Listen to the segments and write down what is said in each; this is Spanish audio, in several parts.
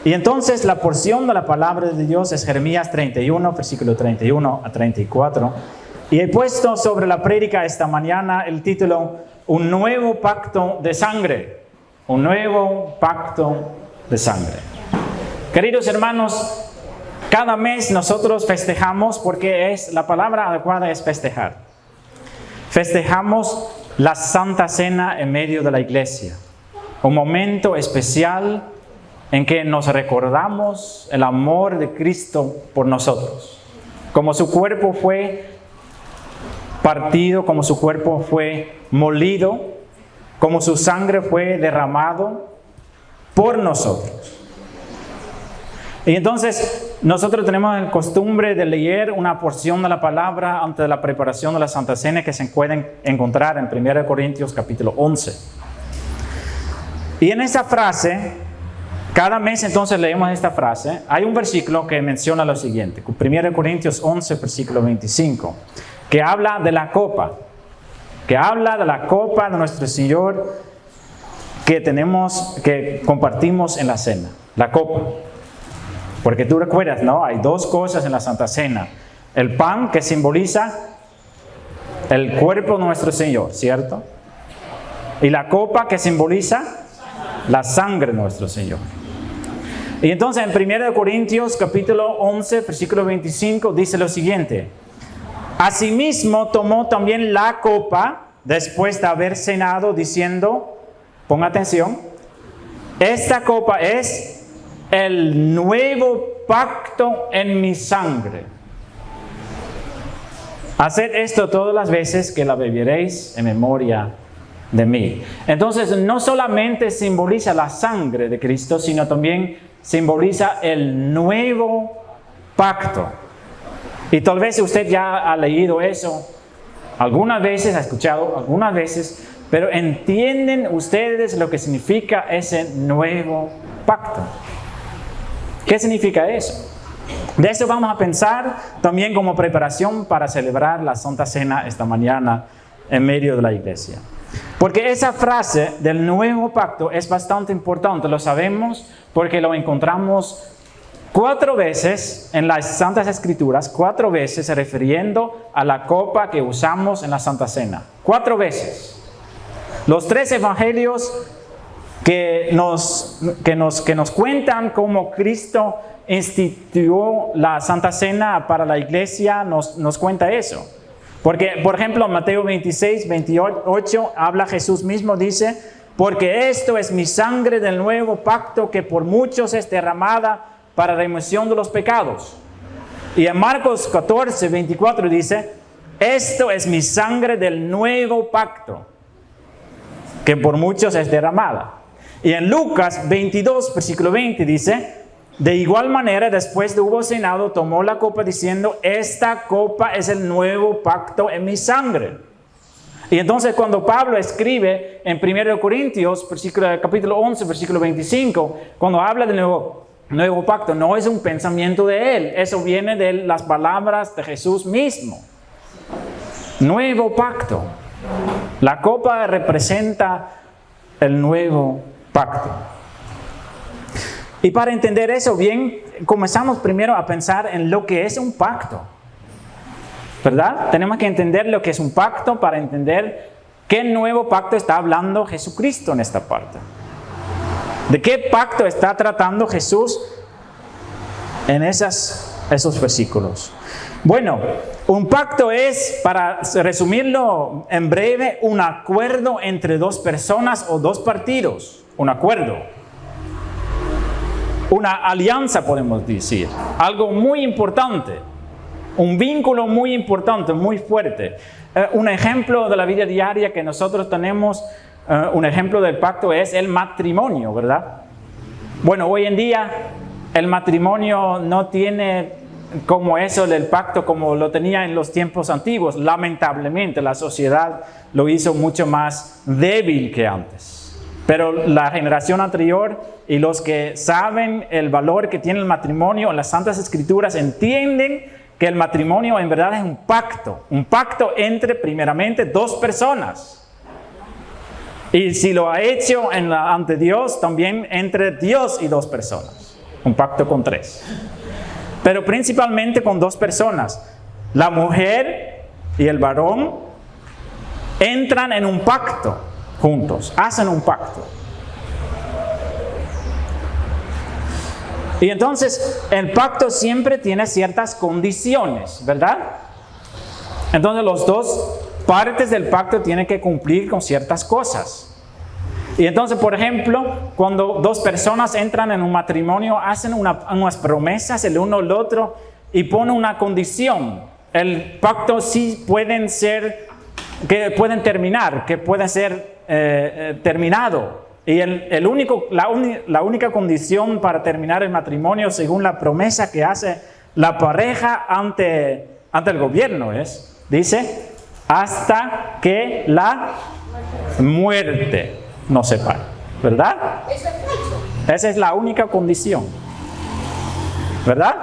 Y entonces la porción de la palabra de Dios es Jeremías 31, versículo 31 a 34. Y he puesto sobre la prédica esta mañana el título, Un nuevo pacto de sangre. Un nuevo pacto de sangre. Queridos hermanos, cada mes nosotros festejamos, porque la palabra adecuada es festejar. Festejamos la Santa Cena en medio de la iglesia. Un momento especial en que nos recordamos el amor de Cristo por nosotros. Como su cuerpo fue partido, como su cuerpo fue molido, como su sangre fue derramado por nosotros. Y entonces nosotros tenemos la costumbre de leer una porción de la palabra antes de la preparación de la Santa Cena que se pueden encontrar en 1 Corintios capítulo 11. Y en esa frase, cada mes entonces leemos esta frase, hay un versículo que menciona lo siguiente, 1 Corintios 11, versículo 25, que habla de la copa, de nuestro Señor que compartimos en la cena, la copa. Porque tú recuerdas, ¿no? Hay dos cosas en la Santa Cena. El pan que simboliza el cuerpo de nuestro Señor, ¿cierto? Y la copa que simboliza la sangre de nuestro Señor. Y entonces en 1 Corintios capítulo 11, versículo 25 dice lo siguiente. Asimismo tomó también la copa después de haber cenado diciendo, ponga atención, esta copa es el nuevo pacto en mi sangre. Haced esto todas las veces que la beberéis en memoria de mí. Entonces no solamente simboliza la sangre de Cristo, sino también simboliza el nuevo pacto. Y tal vez usted ya ha leído eso algunas veces, ha escuchado algunas veces, pero ¿entienden ustedes lo que significa ese nuevo pacto? ¿Qué significa eso? De eso vamos a pensar también como preparación para celebrar la Santa Cena esta mañana en medio de la iglesia. Porque esa frase del nuevo pacto es bastante importante, lo sabemos porque lo encontramos 4 veces en las Santas Escrituras, 4 veces refiriendo a la copa que usamos en la Santa Cena. 4 veces. Los 3 evangelios que nos cuentan cómo Cristo instituyó la Santa Cena para la iglesia nos cuenta eso. Porque, por ejemplo, en Mateo 26, 28, habla Jesús mismo, dice, porque esto es mi sangre del nuevo pacto que por muchos es derramada para remisión de los pecados. Y en Marcos 14, 24 dice, esto es mi sangre del nuevo pacto que por muchos es derramada. Y en Lucas 22, versículo 20 dice, de igual manera, después de hubo cenado, tomó la copa diciendo, esta copa es el nuevo pacto en mi sangre. Y entonces cuando Pablo escribe en 1 Corintios, capítulo 11, versículo 25, cuando habla del nuevo pacto, no es un pensamiento de él, eso viene de las palabras de Jesús mismo. Nuevo pacto. La copa representa el nuevo pacto. Y para entender eso bien, comenzamos primero a pensar en lo que es un pacto. ¿Verdad? Tenemos que entender lo que es un pacto para entender qué nuevo pacto está hablando Jesucristo en esta parte. ¿De qué pacto está tratando Jesús en esos versículos? Bueno, un pacto es, para resumirlo en breve, un acuerdo entre 2 personas o 2 partidos. Un acuerdo. Una alianza, podemos decir. Algo muy importante. Un vínculo muy importante, muy fuerte. Un ejemplo de la vida diaria que nosotros tenemos, un ejemplo del pacto es el matrimonio, ¿verdad? Bueno, hoy en día el matrimonio no tiene como eso del pacto como lo tenía en los tiempos antiguos. Lamentablemente la sociedad lo hizo mucho más débil que antes. Pero la generación anterior y los que saben el valor que tiene el matrimonio en las Santas Escrituras entienden que el matrimonio en verdad es un pacto entre primeramente 2 personas. Y si lo ha hecho ante Dios, también entre Dios y 2 personas. un pacto con 3. Pero principalmente con 2 personas. La mujer y el varón entran en un pacto juntos, hacen un pacto. Y entonces el pacto siempre tiene ciertas condiciones, ¿verdad? Entonces los 2 partes del pacto tienen que cumplir con ciertas cosas. Y entonces, por ejemplo, cuando 2 personas entran en un matrimonio, hacen unas promesas el uno al otro y ponen una condición. El pacto sí pueden terminar, que puede ser terminado. Y la única condición para terminar el matrimonio, según la promesa que hace la pareja ante el gobierno, dice, hasta que la muerte nos separe, ¿verdad? Esa es la única condición, ¿verdad?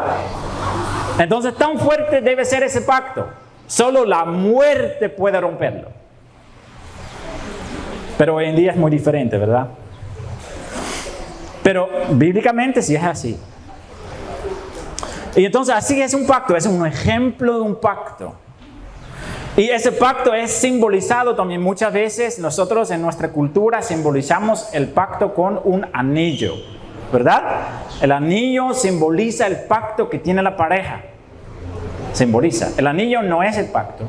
Entonces, tan fuerte debe ser ese pacto. Solo la muerte puede romperlo. Pero hoy en día es muy diferente, ¿verdad? Pero bíblicamente sí es así. Y entonces así es un pacto, es un ejemplo de un pacto. Y ese pacto es simbolizado también muchas veces. Nosotros en nuestra cultura simbolizamos el pacto con un anillo, ¿verdad? El anillo simboliza el pacto que tiene la pareja. Simboliza. El anillo no es el pacto,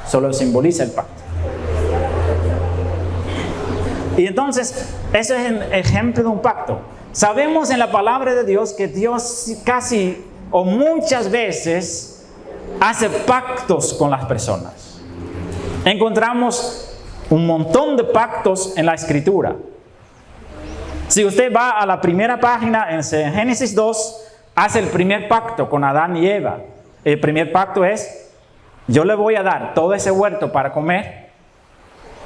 solo simboliza el pacto. Y entonces, ese es el ejemplo de un pacto. Sabemos en la palabra de Dios que Dios casi o muchas veces hace pactos con las personas. Encontramos un montón de pactos en la Escritura. Si usted va a la primera página en Génesis 2, hace el primer pacto con Adán y Eva. El primer pacto es, yo le voy a dar todo ese huerto para comer.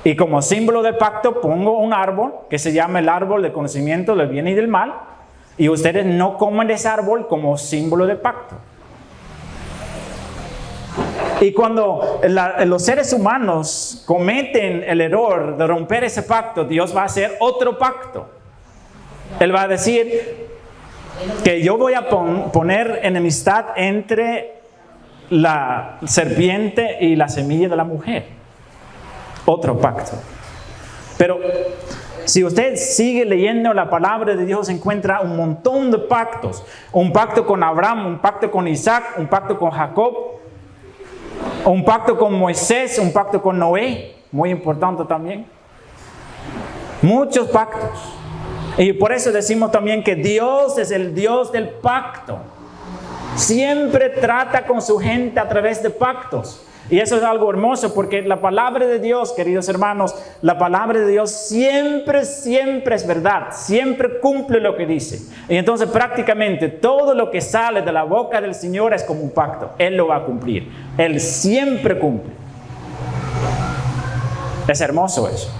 Y como símbolo del pacto pongo un árbol que se llama el árbol de conocimiento del bien y del mal. Y ustedes no comen de ese árbol como símbolo del pacto. Y cuando los seres humanos cometen el error de romper ese pacto, Dios va a hacer otro pacto. Él va a decir que yo voy a poner enemistad entre la serpiente y la semilla de la mujer. Otro pacto. Pero si usted sigue leyendo la palabra de Dios, encuentra un montón de pactos. Un pacto con Abraham, un pacto con Isaac, un pacto con Jacob, un pacto con Moisés, un pacto con Noé, muy importante también. Muchos pactos. Y por eso decimos también que Dios es el Dios del pacto. Siempre trata con su gente a través de pactos. Y eso es algo hermoso porque la palabra de Dios, queridos hermanos, la palabra de Dios siempre es verdad. Siempre cumple lo que dice. Y entonces prácticamente todo lo que sale de la boca del Señor es como un pacto. Él lo va a cumplir. Él siempre cumple. Es hermoso eso.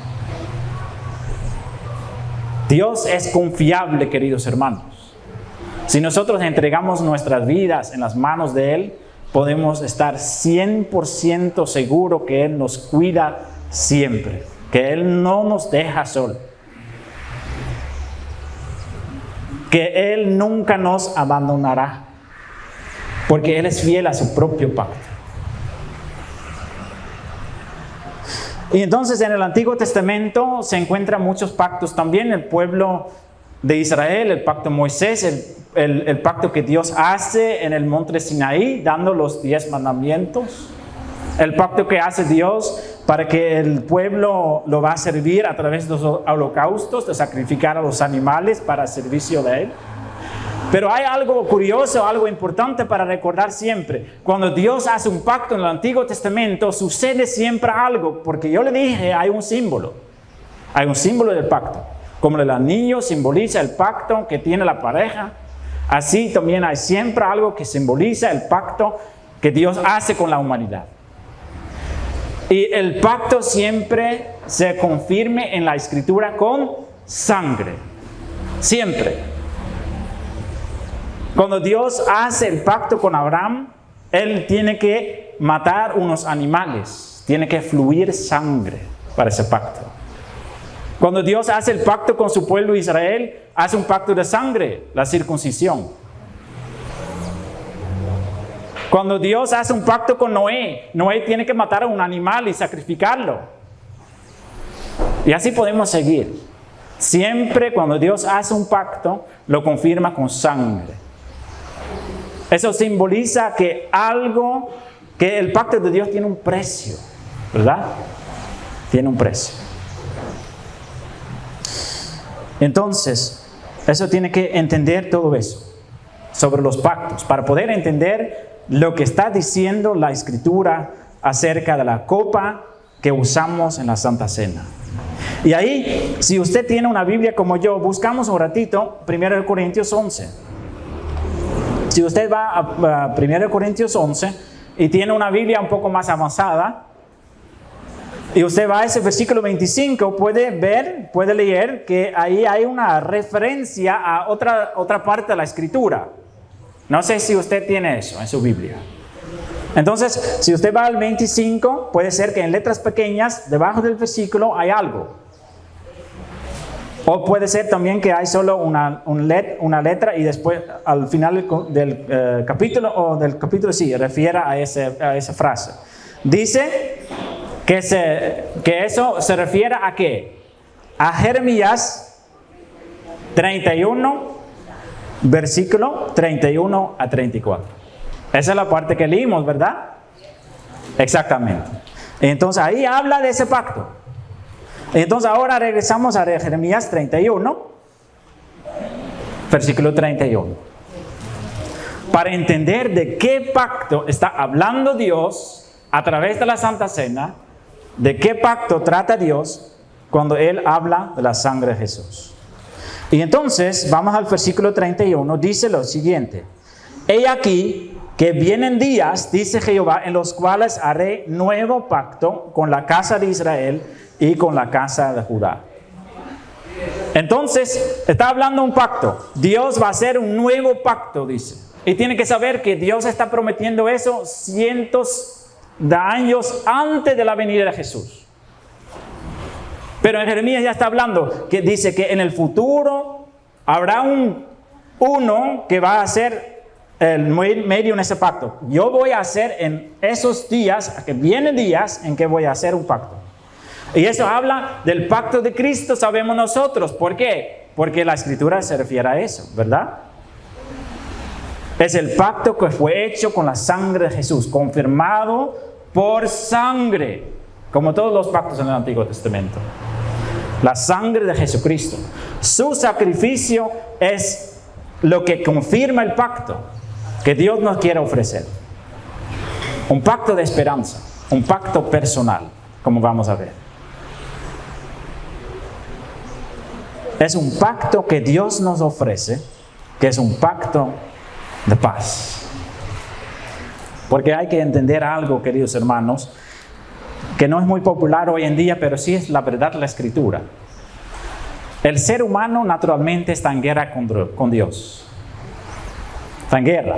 Dios es confiable, queridos hermanos. Si nosotros entregamos nuestras vidas en las manos de Él, podemos estar 100% seguros que Él nos cuida siempre, que Él no nos deja solos, que Él nunca nos abandonará, porque Él es fiel a su propio pacto. Y entonces en el Antiguo Testamento se encuentran muchos pactos también. El pueblo de Israel, el pacto de Moisés, el pacto que Dios hace en el monte de Sinaí, dando los 10 mandamientos. El pacto que hace Dios para que el pueblo lo va a servir a través de los holocaustos, de sacrificar a los animales para el servicio de Él. Pero hay algo curioso, algo importante para recordar siempre. Cuando Dios hace un pacto en el Antiguo Testamento, sucede siempre algo, porque yo le dije, hay un símbolo. Hay un símbolo del pacto. Como el anillo simboliza el pacto que tiene la pareja, así también hay siempre algo que simboliza el pacto que Dios hace con la humanidad. Y el pacto siempre se confirme en la Escritura con sangre. Siempre. Cuando Dios hace el pacto con Abraham, Él tiene que matar unos animales. Tiene que fluir sangre para ese pacto. Cuando Dios hace el pacto con su pueblo Israel, hace un pacto de sangre, la circuncisión. Cuando Dios hace un pacto con Noé, Noé tiene que matar a un animal y sacrificarlo. Y así podemos seguir. Siempre cuando Dios hace un pacto, lo confirma con sangre. Eso simboliza que el pacto de Dios tiene un precio, ¿verdad? Tiene un precio. Entonces, eso tiene que entender todo eso sobre los pactos, para poder entender lo que está diciendo la Escritura acerca de la copa que usamos en la Santa Cena. Y ahí, si usted tiene una Biblia como yo, buscamos un ratito 1 Corintios 11. Si usted va a 1 Corintios 11 y tiene una Biblia un poco más avanzada, y usted va a ese versículo 25, puede leer que ahí hay una referencia a otra parte de la Escritura. No sé si usted tiene eso en su Biblia. Entonces, si usted va al 25, puede ser que en letras pequeñas, debajo del versículo, hay algo. O puede ser también que hay solo una letra y después, al final del capítulo, sí, refiere a esa frase. Dice que eso se refiere a ¿qué? A Jeremías 31, versículo 31 a 34. Esa es la parte que leímos, ¿verdad? Exactamente. Entonces ahí habla de ese pacto. Entonces ahora regresamos a Jeremías 31, versículo 31. Para entender de qué pacto está hablando Dios a través de la Santa Cena, de qué pacto trata Dios cuando Él habla de la sangre de Jesús. Y entonces vamos al versículo 31, dice lo siguiente: He aquí que vienen días, dice Jehová, en los cuales haré nuevo pacto con la casa de Israel y con la casa de Judá. Entonces, está hablando un pacto. Dios va a hacer un nuevo pacto, dice. Y tiene que saber que Dios está prometiendo eso cientos de años antes de la venida de Jesús. Pero en Jeremías ya está hablando, que dice que en el futuro habrá uno que va a ser el medio en ese pacto. Yo voy a hacer en esos días, que vienen días en que voy a hacer un pacto. Y eso habla del pacto de Cristo, sabemos nosotros. ¿Por qué? Porque la Escritura se refiere a eso, ¿verdad? Es el pacto que fue hecho con la sangre de Jesús, confirmado por sangre, como todos los pactos en el Antiguo Testamento. La sangre de Jesucristo. Su sacrificio es lo que confirma el pacto que Dios nos quiere ofrecer. Un pacto de esperanza, un pacto personal, como vamos a ver. Es un pacto que Dios nos ofrece, que es un pacto de paz. Porque hay que entender algo, queridos hermanos, que no es muy popular hoy en día, pero sí es la verdad de la Escritura. El ser humano naturalmente está en guerra con Dios. Está en guerra.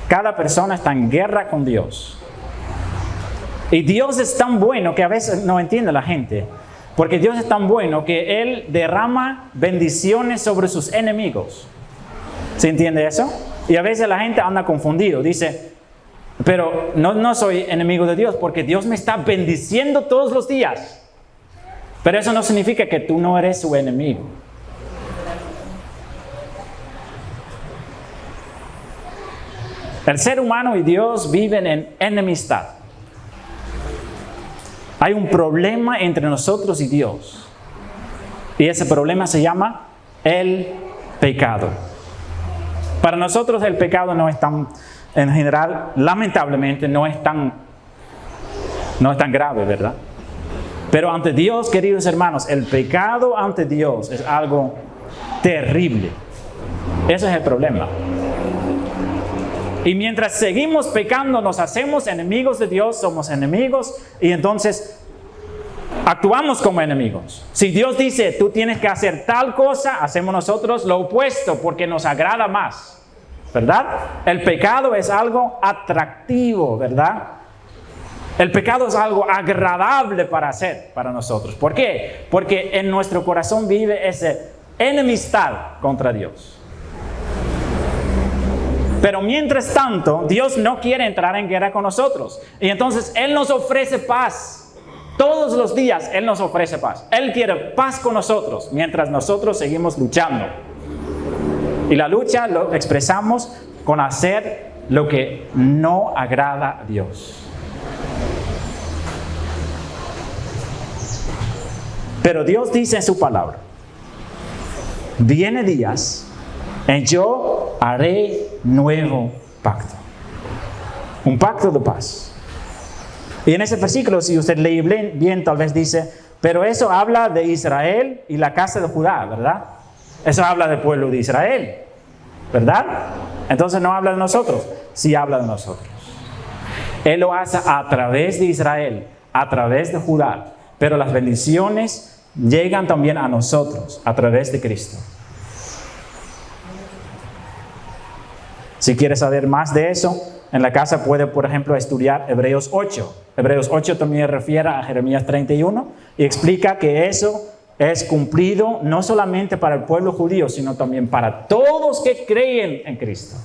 Cada persona está en guerra con Dios. Y Dios es tan bueno que a veces no entiende la gente. Porque Dios es tan bueno que Él derrama bendiciones sobre sus enemigos. ¿Se entiende eso? Y a veces la gente anda confundido. Dice, pero no soy enemigo de Dios porque Dios me está bendiciendo todos los días. Pero eso no significa que tú no eres su enemigo. El ser humano y Dios viven en enemistad. Hay un problema entre nosotros y Dios. Y ese problema se llama el pecado. Para nosotros el pecado no es tan, en general, lamentablemente, no es tan grave, ¿verdad? Pero ante Dios, queridos hermanos, el pecado ante Dios es algo terrible. Ese es el problema. Y mientras seguimos pecando, nos hacemos enemigos de Dios, somos enemigos y entonces actuamos como enemigos. Si Dios dice, tú tienes que hacer tal cosa, hacemos nosotros lo opuesto porque nos agrada más, ¿verdad? El pecado es algo atractivo, ¿verdad? El pecado es algo agradable para hacer para nosotros. ¿Por qué? Porque en nuestro corazón vive esa enemistad contra Dios. Pero mientras tanto, Dios no quiere entrar en guerra con nosotros. Y entonces Él nos ofrece paz. Todos los días Él nos ofrece paz. Él quiere paz con nosotros mientras nosotros seguimos luchando. Y la lucha lo expresamos con hacer lo que no agrada a Dios. Pero Dios dice en su palabra, viene días en yo haré nuevo pacto. Un pacto de paz. Y en ese versículo, si usted lee bien, tal vez dice, pero eso habla de Israel y la casa de Judá, ¿verdad? Eso habla del pueblo de Israel, ¿verdad? Entonces no habla de nosotros, sí habla de nosotros. Él lo hace a través de Israel, a través de Judá, pero las bendiciones llegan también a nosotros, a través de Cristo. Si quieres saber más de eso, en la casa puede, por ejemplo, estudiar Hebreos 8. Hebreos 8 también refiere a Jeremías 31 y explica que eso es cumplido no solamente para el pueblo judío, sino también para todos que creen en Cristo.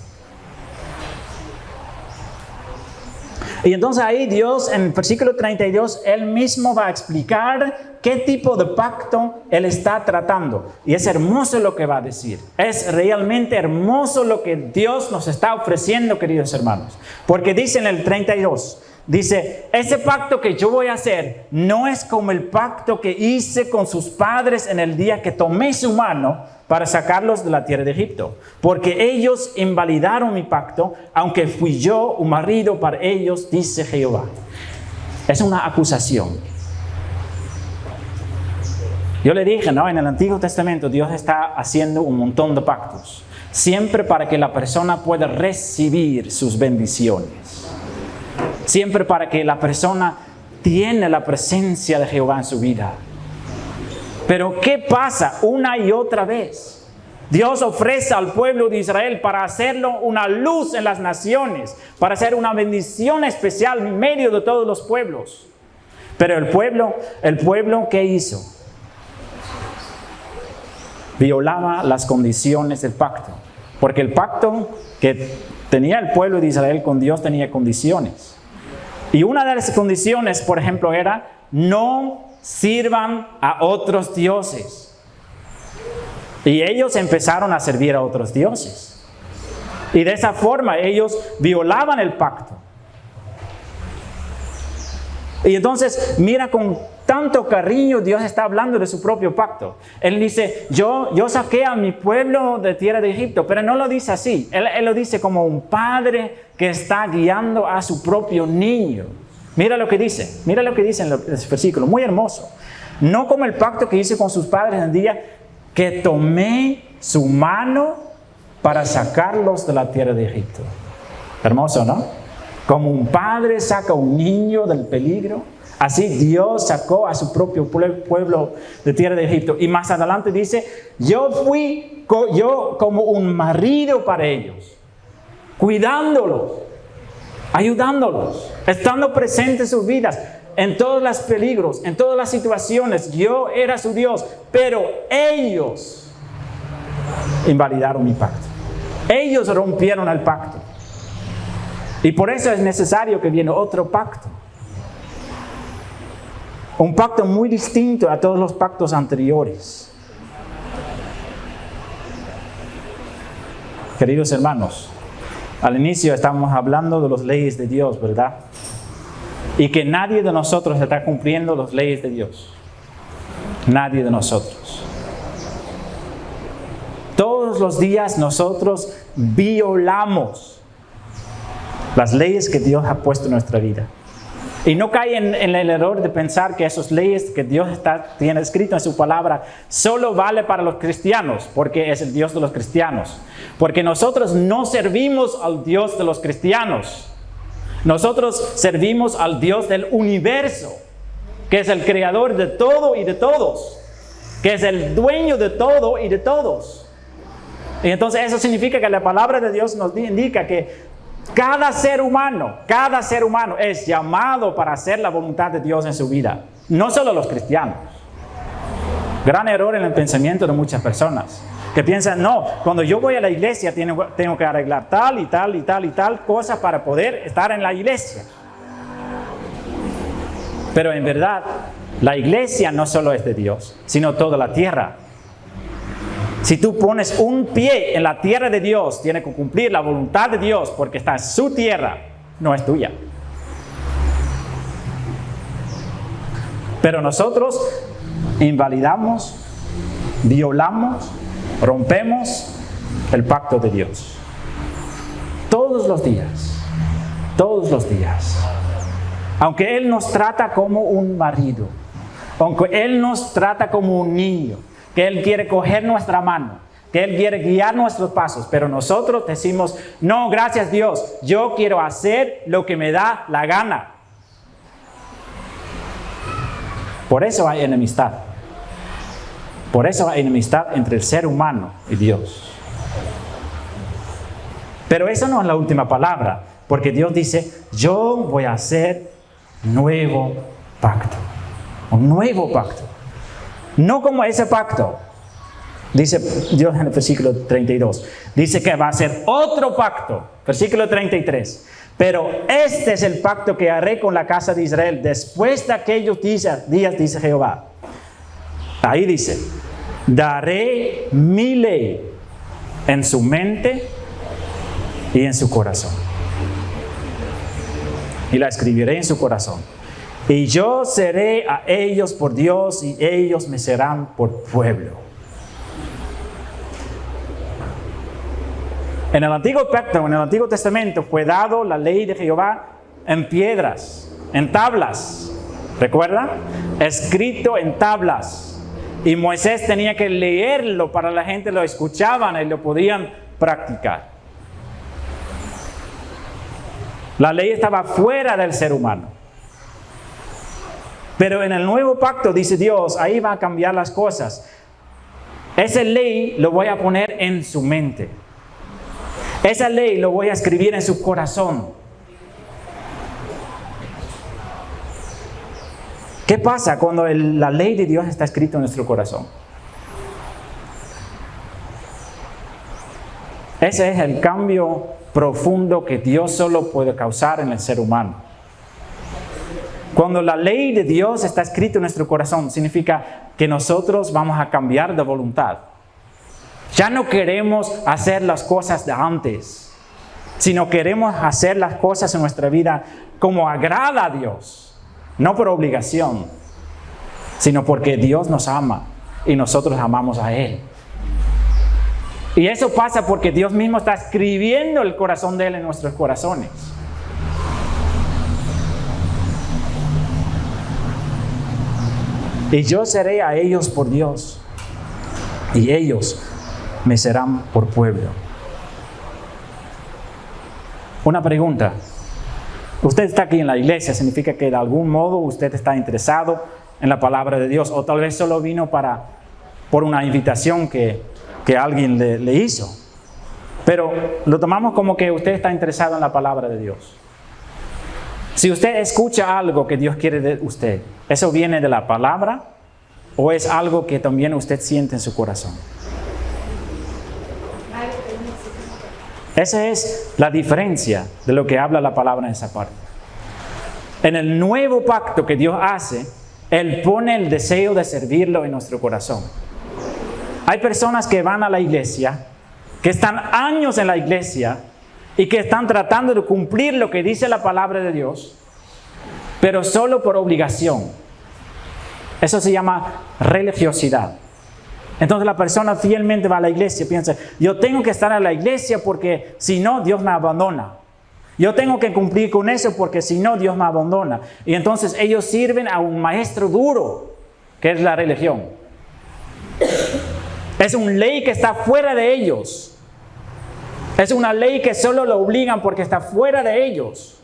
Y entonces ahí Dios, en el versículo 32, Él mismo va a explicar qué tipo de pacto Él está tratando. Y es hermoso lo que va a decir. Es realmente hermoso lo que Dios nos está ofreciendo, queridos hermanos. Porque dice en el 32, dice, ese pacto que yo voy a hacer no es como el pacto que hice con sus padres en el día que tomé su mano para sacarlos de la tierra de Egipto. Porque ellos invalidaron mi pacto, aunque fui yo un marido para ellos, dice Jehová. Es una acusación. Yo le dije, ¿no? En el Antiguo Testamento Dios está haciendo un montón de pactos. Siempre para que la persona pueda recibir sus bendiciones. Siempre para que la persona tiene la presencia de Jehová en su vida. Pero ¿qué pasa una y otra vez? Dios ofrece al pueblo de Israel para hacerlo una luz en las naciones, para hacer una bendición especial en medio de todos los pueblos. Pero el pueblo, ¿qué hizo? Violaba las condiciones del pacto. Porque el pacto que tenía el pueblo de Israel con Dios tenía condiciones. Y una de las condiciones, por ejemplo, era no sirvan a otros dioses. Y ellos empezaron a servir a otros dioses. Y de esa forma ellos violaban el pacto. Y entonces, mira con tanto cariño Dios está hablando de su propio pacto. Él dice, yo saqué a mi pueblo de tierra de Egipto, pero no lo dice así. Él lo dice como un padre que está guiando a su propio niño. Mira lo que dice en el versículo, muy hermoso. No como el pacto que hice con sus padres en el día que tomé su mano para sacarlos de la tierra de Egipto. Hermoso, ¿no? Como un padre saca a un niño del peligro, así Dios sacó a su propio pueblo de tierra de Egipto. Y más adelante dice, yo fui como un marido para ellos, cuidándolos, ayudándolos, estando presente en sus vidas, en todos los peligros, en todas las situaciones. Yo era su Dios, pero ellos invalidaron mi pacto. Ellos rompieron el pacto. Y por eso es necesario que viene otro pacto. Un pacto muy distinto a todos los pactos anteriores. Queridos hermanos, al inicio estábamos hablando de las leyes de Dios, ¿verdad? Y que nadie de nosotros está cumpliendo las leyes de Dios. Nadie de nosotros. Todos los días nosotros violamos las leyes que Dios ha puesto en nuestra vida. Y no cae en el error de pensar que esas leyes que Dios tiene escrito en su palabra solo vale para los cristianos, porque es el Dios de los cristianos. Porque nosotros no servimos al Dios de los cristianos. Nosotros servimos al Dios del universo, que es el creador de todo y de todos, que es el dueño de todo y de todos. Y entonces eso significa que la palabra de Dios nos indica que Cada ser humano es llamado para hacer la voluntad de Dios en su vida. No solo los cristianos. Gran error en el pensamiento de muchas personas. Que piensan, no, cuando yo voy a la iglesia tengo que arreglar tal y tal y tal y tal cosa para poder estar en la iglesia. Pero en verdad, la iglesia no solo es de Dios, sino toda la tierra. Si tú pones un pie en la tierra de Dios, tiene que cumplir la voluntad de Dios porque está en su tierra, no es tuya. Pero nosotros invalidamos, violamos, rompemos el pacto de Dios. Todos los días. Todos los días. Aunque Él nos trata como un marido, aunque Él nos trata como un niño, que Él quiere coger nuestra mano, que Él quiere guiar nuestros pasos, pero nosotros decimos, no, gracias Dios, yo quiero hacer lo que me da la gana. Por eso hay enemistad. Por eso hay enemistad entre el ser humano y Dios. Pero eso no es la última palabra, porque Dios dice, yo voy a hacer nuevo pacto. Un nuevo pacto. No como ese pacto. Dice Dios en el versículo 32. Dice que va a ser otro pacto. Versículo 33. Pero este es el pacto que haré con la casa de Israel después de aquellos días, dice Jehová. Ahí dice, daré mi ley en su mente y en su corazón. Y la escribiré en su corazón. Y yo seré a ellos por Dios y ellos me serán por pueblo. En el Antiguo Pacto, en el Antiguo Testamento, fue dado la ley de Jehová en piedras, en tablas. ¿Recuerda? Escrito en tablas. Y Moisés tenía que leerlo para la gente lo escuchaban y lo podían practicar. La ley estaba fuera del ser humano. Pero en el nuevo pacto, dice Dios, ahí va a cambiar las cosas. Esa ley lo voy a poner en su mente. Esa ley lo voy a escribir en su corazón. ¿Qué pasa cuando la ley de Dios está escrita en nuestro corazón? Ese es el cambio profundo que Dios solo puede causar en el ser humano. Cuando la ley de Dios está escrita en nuestro corazón, significa que nosotros vamos a cambiar de voluntad. Ya no queremos hacer las cosas de antes, sino queremos hacer las cosas en nuestra vida como agrada a Dios. No por obligación, sino porque Dios nos ama y nosotros amamos a Él. Y eso pasa porque Dios mismo está escribiendo el corazón de Él en nuestros corazones. Y yo seré a ellos por Dios, y ellos me serán por pueblo. Una pregunta. Usted está aquí en la iglesia, significa que de algún modo usted está interesado en la palabra de Dios, o tal vez solo vino por una invitación que alguien le hizo. Pero lo tomamos como que usted está interesado en la palabra de Dios. Si usted escucha algo que Dios quiere de usted, ¿eso viene de la palabra o es algo que también usted siente en su corazón? Esa es la diferencia de lo que habla la palabra en esa parte. En el nuevo pacto que Dios hace, Él pone el deseo de servirlo en nuestro corazón. Hay personas que van a la iglesia, que están años en la iglesia y que están tratando de cumplir lo que dice la palabra de Dios, pero solo por obligación. Eso se llama religiosidad. Entonces la persona fielmente va a la iglesia y piensa, yo tengo que estar en la iglesia porque si no, Dios me abandona. Yo tengo que cumplir con eso porque si no, Dios me abandona. Y entonces ellos sirven a un maestro duro, que es la religión. Es una ley que está fuera de ellos. Es una ley que solo lo obligan porque está fuera de ellos.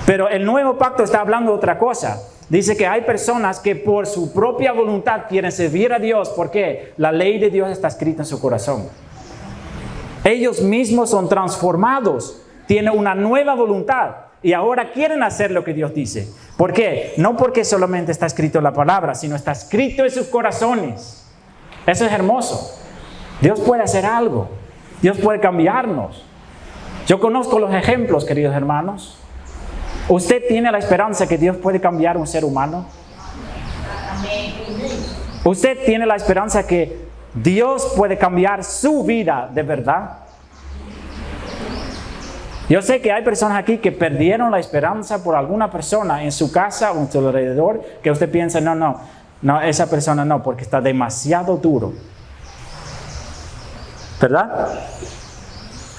Pero el nuevo pacto está hablando de otra cosa. Dice que hay personas que por su propia voluntad quieren servir a Dios porque la ley de Dios está escrita en su corazón. Ellos mismos son transformados, tienen una nueva voluntad y ahora quieren hacer lo que Dios dice. ¿Por qué? No porque solamente está escrito en la palabra, sino está escrito en sus corazones. Eso es hermoso. Dios puede hacer algo. Dios puede cambiarnos. Yo conozco los ejemplos, queridos hermanos. ¿Usted tiene la esperanza que Dios puede cambiar un ser humano? ¿Usted tiene la esperanza que Dios puede cambiar su vida de verdad? Yo sé que hay personas aquí que perdieron la esperanza por alguna persona en su casa o en su alrededor, que usted piensa, no, esa persona no, porque está demasiado duro. ¿Verdad?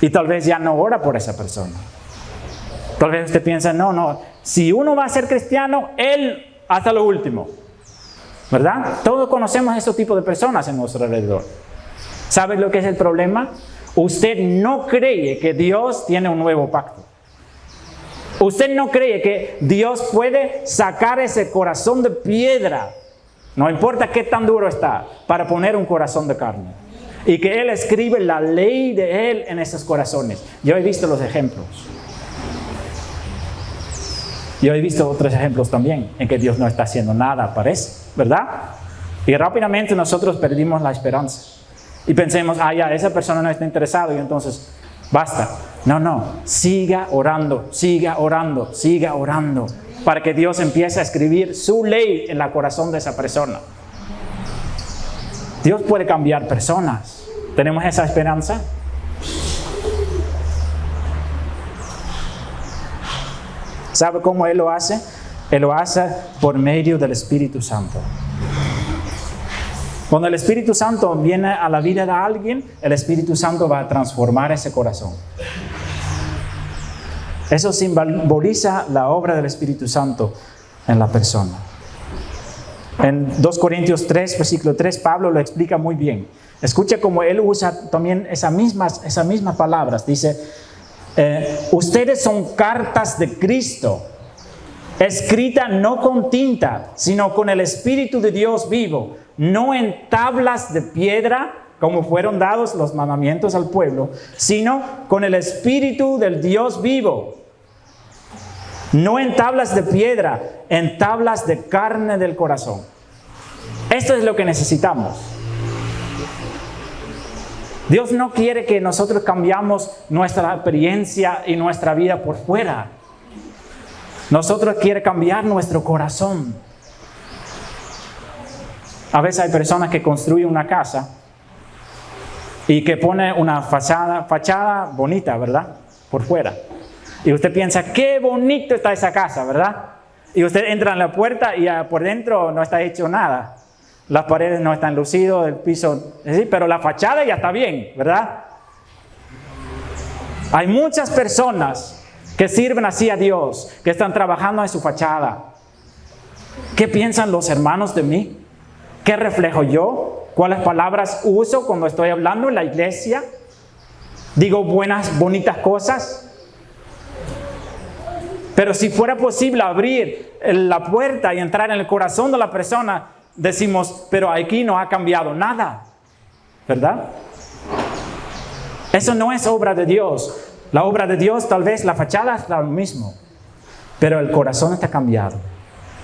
Y tal vez ya no ora por esa persona. Tal vez usted piensa, no, si uno va a ser cristiano, él hasta lo último. ¿Verdad? Todos conocemos ese tipo de personas en nuestro alrededor. ¿Sabe lo que es el problema? Usted no cree que Dios tiene un nuevo pacto. Usted no cree que Dios puede sacar ese corazón de piedra, no importa qué tan duro está, para poner un corazón de carne. Y que Él escribe la ley de Él en esos corazones. Yo he visto los ejemplos. Yo he visto otros ejemplos también en que Dios no está haciendo nada, parece, ¿verdad? Y rápidamente nosotros perdimos la esperanza. Y pensemos, ya, esa persona no está interesada y entonces basta. No, siga orando, siga orando, siga orando. Para que Dios empiece a escribir su ley en el corazón de esa persona. Dios puede cambiar personas. ¿Tenemos esa esperanza? ¿Sabe cómo Él lo hace? Él lo hace por medio del Espíritu Santo. Cuando el Espíritu Santo viene a la vida de alguien, el Espíritu Santo va a transformar ese corazón. Eso simboliza la obra del Espíritu Santo en la persona. En 2 Corintios 3, versículo 3, Pablo lo explica muy bien. Escucha cómo él usa también esas mismas palabras. Dice, ustedes son cartas de Cristo, escritas no con tinta, sino con el Espíritu de Dios vivo, no en tablas de piedra, como fueron dados los mandamientos al pueblo, sino con el Espíritu del Dios vivo. No en tablas de piedra, en tablas de carne del corazón. Esto es lo que necesitamos. Dios no quiere que nosotros cambiamos nuestra experiencia y nuestra vida por fuera. Nosotros quiere cambiar nuestro corazón. A veces hay personas que construyen una casa y que pone una fachada bonita, ¿verdad? Por fuera. Y usted piensa, qué bonito está esa casa, ¿verdad? Y usted entra en la puerta y por dentro no está hecho nada. Las paredes no están lucidas, el piso, ¿sí? Pero la fachada ya está bien, ¿verdad? Hay muchas personas que sirven así a Dios, que están trabajando en su fachada. ¿Qué piensan los hermanos de mí? ¿Qué reflejo yo? ¿Cuáles palabras uso cuando estoy hablando en la iglesia? ¿Digo bonitas cosas? Pero si fuera posible abrir la puerta y entrar en el corazón de la persona, decimos, pero aquí no ha cambiado nada, ¿verdad? Eso no es obra de Dios. La obra de Dios, tal vez la fachada está lo mismo, pero el corazón está cambiado.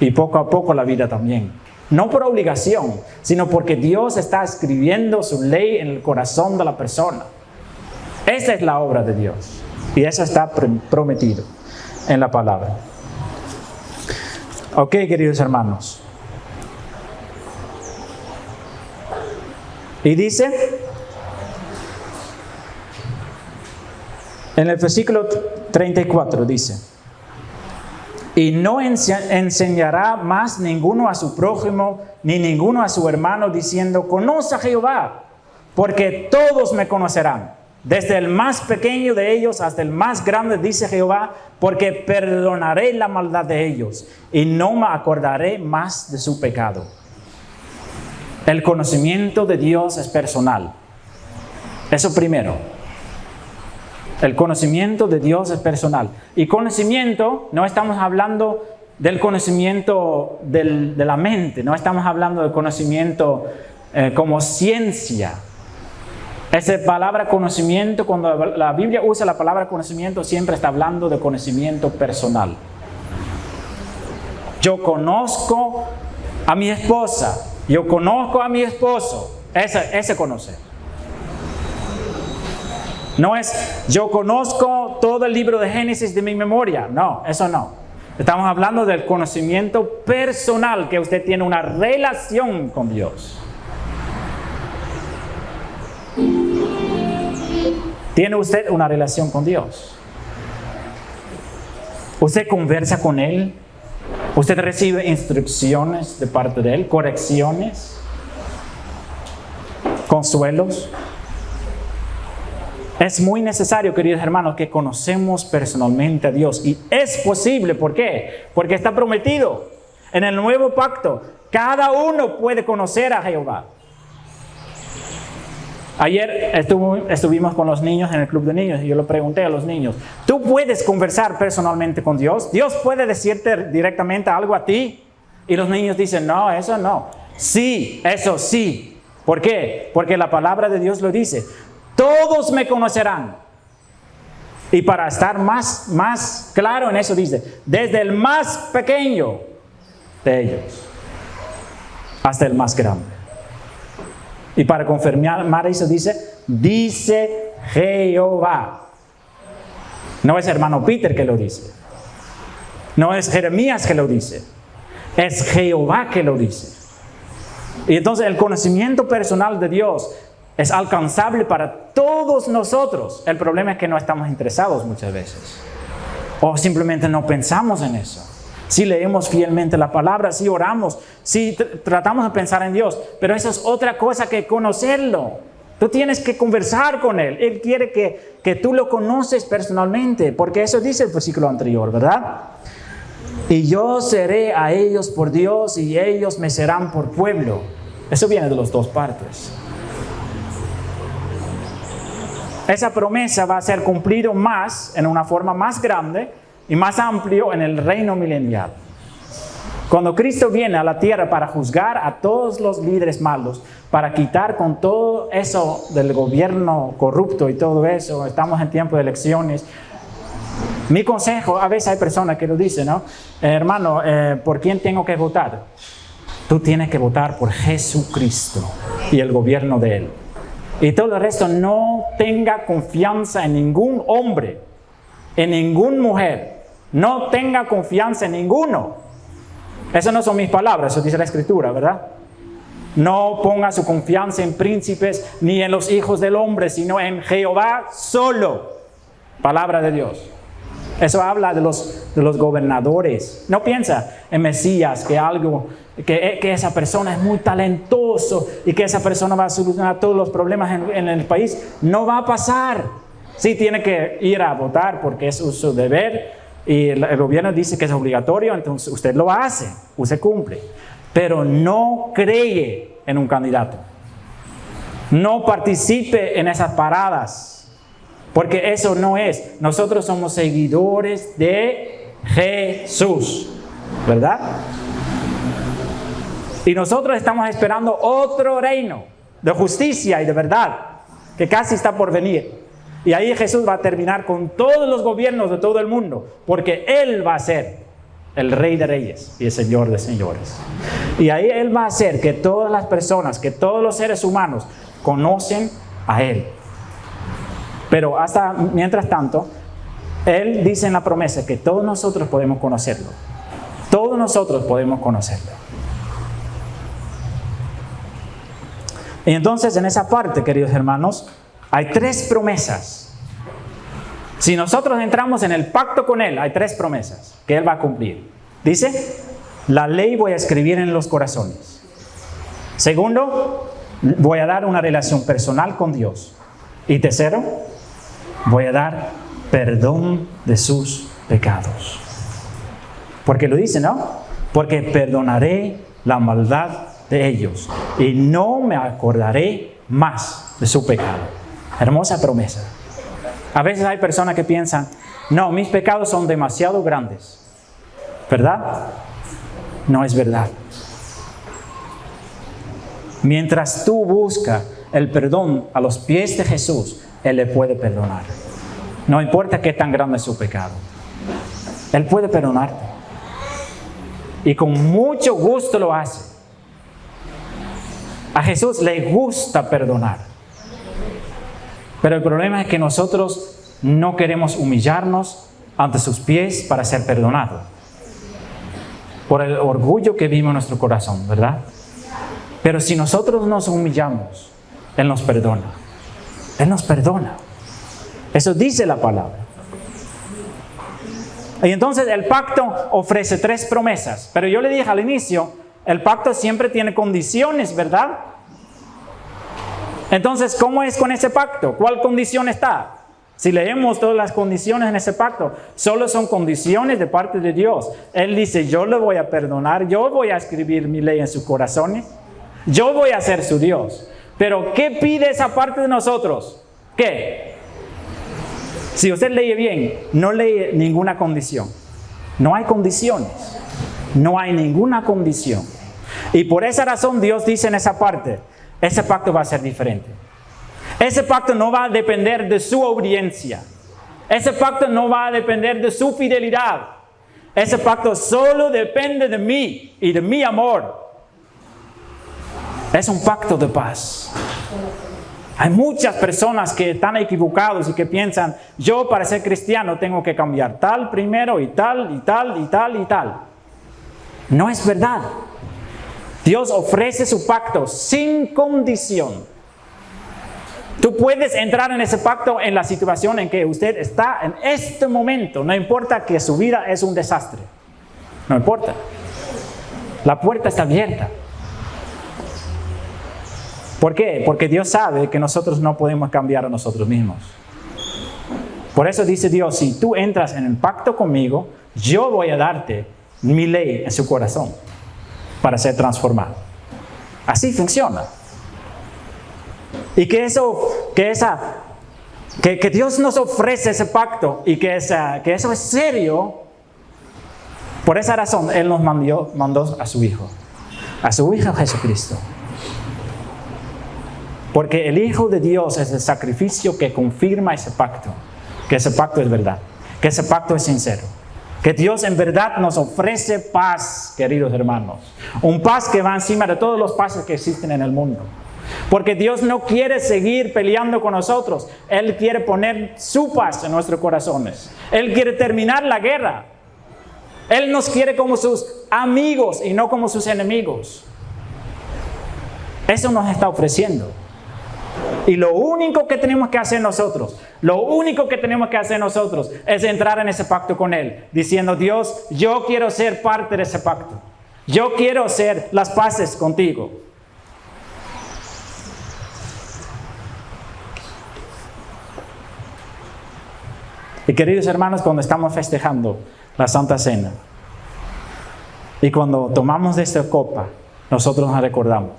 Y poco a poco la vida también. No por obligación, sino porque Dios está escribiendo su ley en el corazón de la persona. Esa es la obra de Dios. Y eso está prometido en la palabra. Ok, queridos hermanos. Y dice, en el versículo 34 dice, y no enseñará más ninguno a su prójimo, ni ninguno a su hermano, diciendo, conoce a Jehová, porque todos me conocerán, desde el más pequeño de ellos hasta el más grande, dice Jehová, porque perdonaré la maldad de ellos, y no me acordaré más de su pecado. El conocimiento de Dios es personal. Eso primero. El conocimiento de Dios es personal. Y conocimiento, no estamos hablando del conocimiento de la mente, no estamos hablando del conocimiento como ciencia. Esa palabra conocimiento, cuando la Biblia usa la palabra conocimiento, siempre está hablando de conocimiento personal. Yo conozco a mi esposa, yo conozco a mi esposo. Ese conocer. No es yo conozco todo el libro de Génesis de mi memoria. No, eso no. Estamos hablando del conocimiento personal, que usted tiene una relación con Dios. ¿Tiene usted una relación con Dios? ¿Usted conversa con Él? ¿Usted recibe instrucciones de parte de Él? ¿Correcciones? ¿Consuelos? Es muy necesario, queridos hermanos, que conocemos personalmente a Dios. Y es posible, ¿por qué? Porque está prometido. En el nuevo pacto, cada uno puede conocer a Jehová. Ayer estuvimos con los niños en el club de niños y yo le pregunté a los niños, ¿tú puedes conversar personalmente con Dios? ¿Dios puede decirte directamente algo a ti? Y los niños dicen, no, eso no. Sí, eso sí. ¿Por qué? Porque la palabra de Dios lo dice. Todos me conocerán. Y para estar más claro en eso dice, desde el más pequeño de ellos hasta el más grande. Y para confirmar eso dice Jehová. No es hermano Peter que lo dice. No es Jeremías que lo dice. Es Jehová que lo dice. Y entonces el conocimiento personal de Dios es alcanzable para todos nosotros. El problema es que no estamos interesados muchas veces. O simplemente no pensamos en eso. Si leemos fielmente la palabra, si oramos, si tratamos de pensar en Dios. Pero eso es otra cosa que conocerlo. Tú tienes que conversar con Él. Él quiere que tú lo conoces personalmente. Porque eso dice el versículo anterior, ¿verdad? Y yo seré a ellos por Dios y ellos me serán por pueblo. Eso viene de las dos partes. Esa promesa va a ser cumplida más, en una forma más grande y más amplio en el reino milenial. Cuando Cristo viene a la tierra para juzgar a todos los líderes malos, para quitar con todo eso del gobierno corrupto y todo eso, estamos en tiempo de elecciones. Mi consejo, a veces hay personas que lo dicen, ¿no? Hermano, ¿por quién tengo que votar? Tú tienes que votar por Jesucristo y el gobierno de Él. Y todo el resto, no tenga confianza en ningún hombre, en ninguna mujer. No tenga confianza en ninguno. Esas no son mis palabras, eso dice la Escritura, ¿verdad? No ponga su confianza en príncipes ni en los hijos del hombre, sino en Jehová solo. Palabra de Dios. Eso habla de los gobernadores. No piensa en Mesías, que esa persona es muy talentoso y que esa persona va a solucionar todos los problemas en el país. No va a pasar. Sí tiene que ir a votar porque es su deber y el gobierno dice que es obligatorio, entonces usted lo hace, usted cumple. Pero no cree en un candidato. No participe en esas paradas. Porque eso no es. Nosotros somos seguidores de Jesús, ¿verdad? Y nosotros estamos esperando otro reino de justicia y de verdad, que casi está por venir. Y ahí Jesús va a terminar con todos los gobiernos de todo el mundo, porque Él va a ser el Rey de Reyes y el Señor de Señores. Y ahí Él va a hacer que todas las personas, que todos los seres humanos conocen a Él. Pero mientras tanto, Él dice en la promesa que todos nosotros podemos conocerlo. Todos nosotros podemos conocerlo. Y entonces en esa parte, queridos hermanos, hay 3 promesas. Si nosotros entramos en el pacto con Él, hay 3 promesas que Él va a cumplir. Dice, la ley voy a escribir en los corazones. Segundo, voy a dar una relación personal con Dios. Y tercero, voy a dar perdón de sus pecados. Porque lo dice, ¿no? Porque perdonaré la maldad de ellos y no me acordaré más de su pecado. Hermosa promesa. A veces hay personas que piensan, no, mis pecados son demasiado grandes. ¿Verdad? No es verdad. Mientras tú buscas el perdón a los pies de Jesús, Él le puede perdonar. No importa qué tan grande es su pecado. Él puede perdonarte. Y con mucho gusto lo hace. A Jesús le gusta perdonar. Pero el problema es que nosotros no queremos humillarnos ante sus pies para ser perdonados. Por el orgullo que vive en nuestro corazón, ¿verdad? Pero si nosotros nos humillamos, Él nos perdona. Él nos perdona. Eso dice la palabra. Y entonces el pacto ofrece 3 promesas. Pero yo le dije al inicio, el pacto siempre tiene condiciones, ¿verdad? Entonces, ¿cómo es con ese pacto? ¿Cuál condición está? Si leemos todas las condiciones en ese pacto, solo son condiciones de parte de Dios. Él dice, yo le voy a perdonar, yo voy a escribir mi ley en sus corazones, yo voy a ser su Dios. Pero, ¿qué pide esa parte de nosotros? ¿Qué? Si usted lee bien, no lee ninguna condición. No hay condiciones. No hay ninguna condición. Y por esa razón Dios dice en esa parte, ese pacto va a ser diferente. Ese pacto no va a depender de su obediencia. Ese pacto no va a depender de su fidelidad. Ese pacto solo depende de mí y de mi amor. Es un pacto de paz. Hay muchas personas que están equivocados y que piensan, yo para ser cristiano tengo que cambiar tal primero y tal y tal y tal y tal. No es verdad. Dios ofrece su pacto sin condición. Tú puedes entrar en ese pacto en la situación en que usted está en este momento. No importa que su vida es un desastre. No importa. La puerta está abierta. ¿Por qué? Porque Dios sabe que nosotros no podemos cambiar a nosotros mismos. Por eso dice Dios, si tú entras en el pacto conmigo, yo voy a darte mi ley en su corazón para ser transformado. Así funciona. Y que Dios nos ofrece ese pacto y que eso es serio. Por esa razón Él nos mandó a su Hijo Jesucristo. Porque el Hijo de Dios es el sacrificio que confirma ese pacto. Que ese pacto es verdad. Que ese pacto es sincero. Que Dios en verdad nos ofrece paz, queridos hermanos. Un paz que va encima de todos los paces que existen en el mundo. Porque Dios no quiere seguir peleando con nosotros. Él quiere poner su paz en nuestros corazones. Él quiere terminar la guerra. Él nos quiere como sus amigos y no como sus enemigos. Eso nos está ofreciendo. Y lo único que tenemos que hacer nosotros es entrar en ese pacto con Él, diciendo, Dios, yo quiero ser parte de ese pacto. Yo quiero hacer las paces contigo. Y queridos hermanos, cuando estamos festejando la Santa Cena y cuando tomamos de esta copa, nosotros nos recordamos.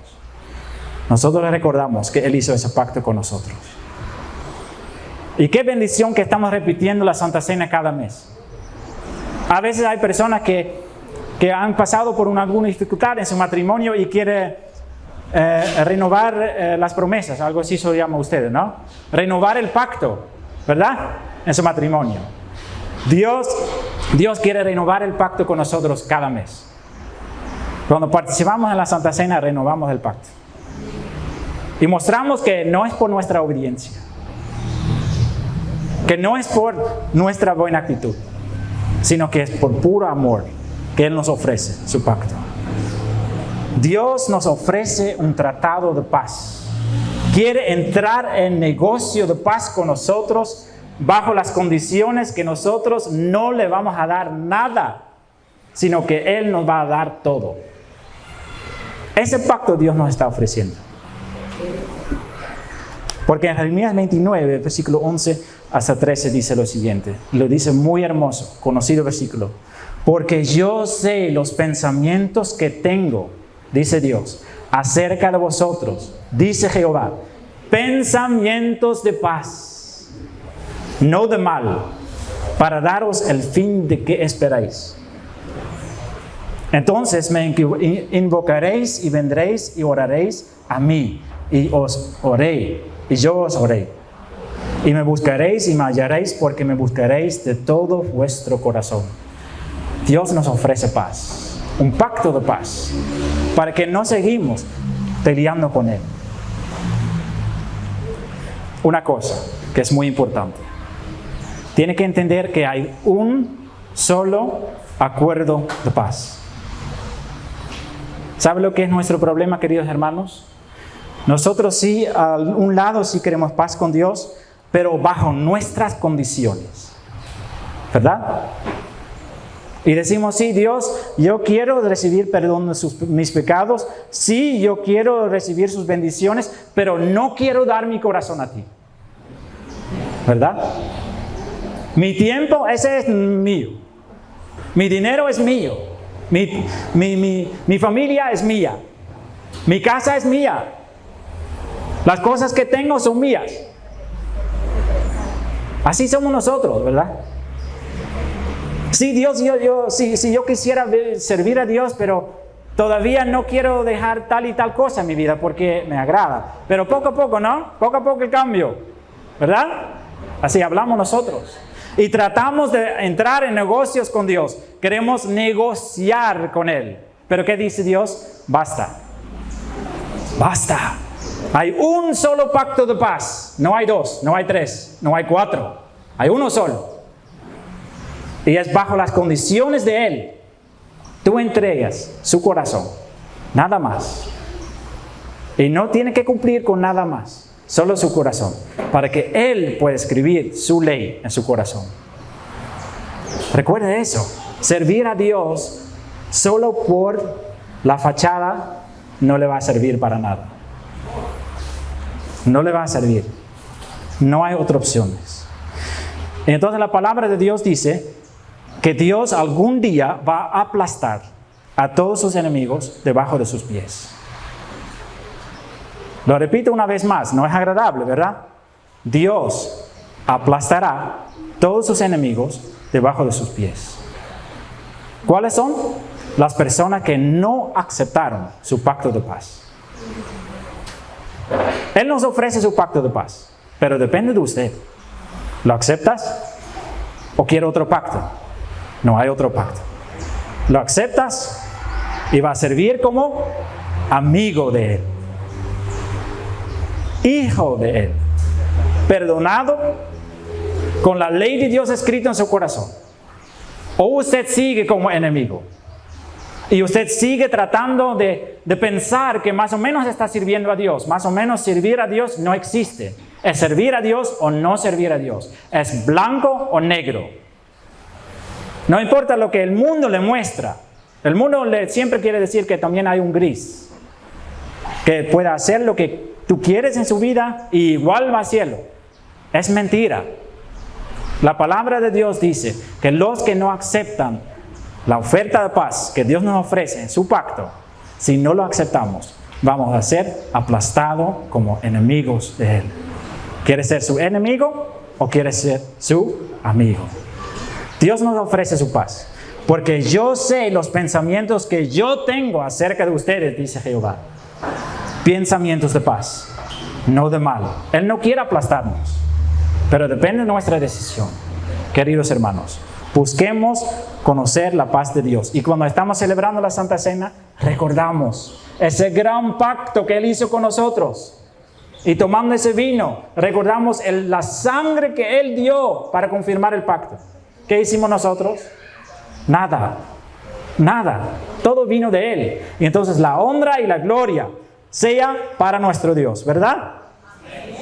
Nosotros le recordamos que Él hizo ese pacto con nosotros. Y qué bendición que estamos repitiendo la Santa Cena cada mes. A veces hay personas que han pasado por alguna dificultad en su matrimonio y quieren renovar las promesas, algo así se llama ustedes, ¿no? Renovar el pacto, ¿verdad? En su matrimonio. Dios quiere renovar el pacto con nosotros cada mes. Cuando participamos en la Santa Cena, renovamos el pacto. Y mostramos que no es por nuestra obediencia, que no es por nuestra buena actitud, sino que es por puro amor que Él nos ofrece su pacto. Dios nos ofrece un tratado de paz. Quiere entrar en negocio de paz con nosotros bajo las condiciones que nosotros no le vamos a dar nada, sino que Él nos va a dar todo. Ese pacto Dios nos está ofreciendo. Porque en Jeremías 29, versículo 11 hasta 13 dice lo siguiente. Lo dice muy hermoso, conocido versículo. Porque yo sé los pensamientos que tengo, dice Dios, acerca de vosotros, dice Jehová, pensamientos de paz, no de mal, para daros el fin de que esperáis. Entonces me invocaréis y vendréis y oraréis a mí, y os oré, y yo os oré. Y me buscaréis y me hallaréis porque me buscaréis de todo vuestro corazón. Dios nos ofrece paz, un pacto de paz, para que no seguimos peleando con Él. Una cosa que es muy importante. Tiene que entender que hay un solo acuerdo de paz. ¿Sabe lo que es nuestro problema, queridos hermanos? Nosotros sí, a un lado sí queremos paz con Dios, pero bajo nuestras condiciones, ¿verdad? Y decimos, sí, Dios, yo quiero recibir perdón de mis pecados, sí, yo quiero recibir sus bendiciones, pero no quiero dar mi corazón a ti, ¿verdad? Mi tiempo, ese es mío, mi dinero es mío, mi familia es mía, mi casa es mía, las cosas que tengo son mías. Así somos nosotros, ¿verdad? Sí, Dios, si yo quisiera servir a Dios, pero todavía no quiero dejar tal y tal cosa en mi vida porque me agrada. Pero poco a poco, ¿no? Poco a poco el cambio, ¿verdad? Así hablamos nosotros. Y tratamos de entrar en negocios con Dios. Queremos negociar con Él. Pero ¿qué dice Dios? Basta. Basta. Hay un solo pacto de paz. No hay dos, no hay tres, no hay cuatro. Hay uno solo. Y es bajo las condiciones de Él. Tú entregas su corazón. Nada más. Y no tiene que cumplir con nada más. Solo su corazón. Para que Él pueda escribir su ley en su corazón. Recuerde eso. Servir a Dios solo por la fachada no le va a servir para nada. No le va a servir. No hay otras opciones. Entonces la palabra de Dios dice que Dios algún día va a aplastar a todos sus enemigos debajo de sus pies. Lo repito una vez más, no es agradable, ¿verdad? Dios aplastará todos sus enemigos debajo de sus pies. ¿Cuáles son? Las personas que no aceptaron su pacto de paz. Él nos ofrece su pacto de paz, pero depende de usted. ¿Lo aceptas? ¿O quiere otro pacto? No hay otro pacto. ¿Lo aceptas? Y va a servir como amigo de Él. Hijo de Él. Perdonado con la ley de Dios escrita en su corazón. O usted sigue como enemigo. Y usted sigue tratando de pensar que más o menos está sirviendo a Dios. Más o menos servir a Dios no existe. Es servir a Dios o no servir a Dios. Es blanco o negro. No importa lo que el mundo le muestra. El mundo siempre quiere decir que también hay un gris. Que pueda hacer lo que tú quieres en su vida y igual va al cielo. Es mentira. La palabra de Dios dice que los que no aceptan la oferta de paz que Dios nos ofrece en su pacto, si no lo aceptamos, vamos a ser aplastados como enemigos de Él. ¿Quieres ser su enemigo o quieres ser su amigo? Dios nos ofrece su paz, porque yo sé los pensamientos que yo tengo acerca de ustedes, dice Jehová. Pensamientos de paz, no de mal. Él no quiere aplastarnos, pero depende de nuestra decisión. Queridos hermanos, busquemos conocer la paz de Dios. Y cuando estamos celebrando la Santa Cena, recordamos ese gran pacto que Él hizo con nosotros. Y tomando ese vino, recordamos la sangre que Él dio para confirmar el pacto. ¿Qué hicimos nosotros? Nada. Nada. Todo vino de Él. Y entonces la honra y la gloria sea para nuestro Dios, ¿verdad?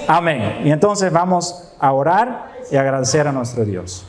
Amén. Y entonces vamos a orar y agradecer a nuestro Dios.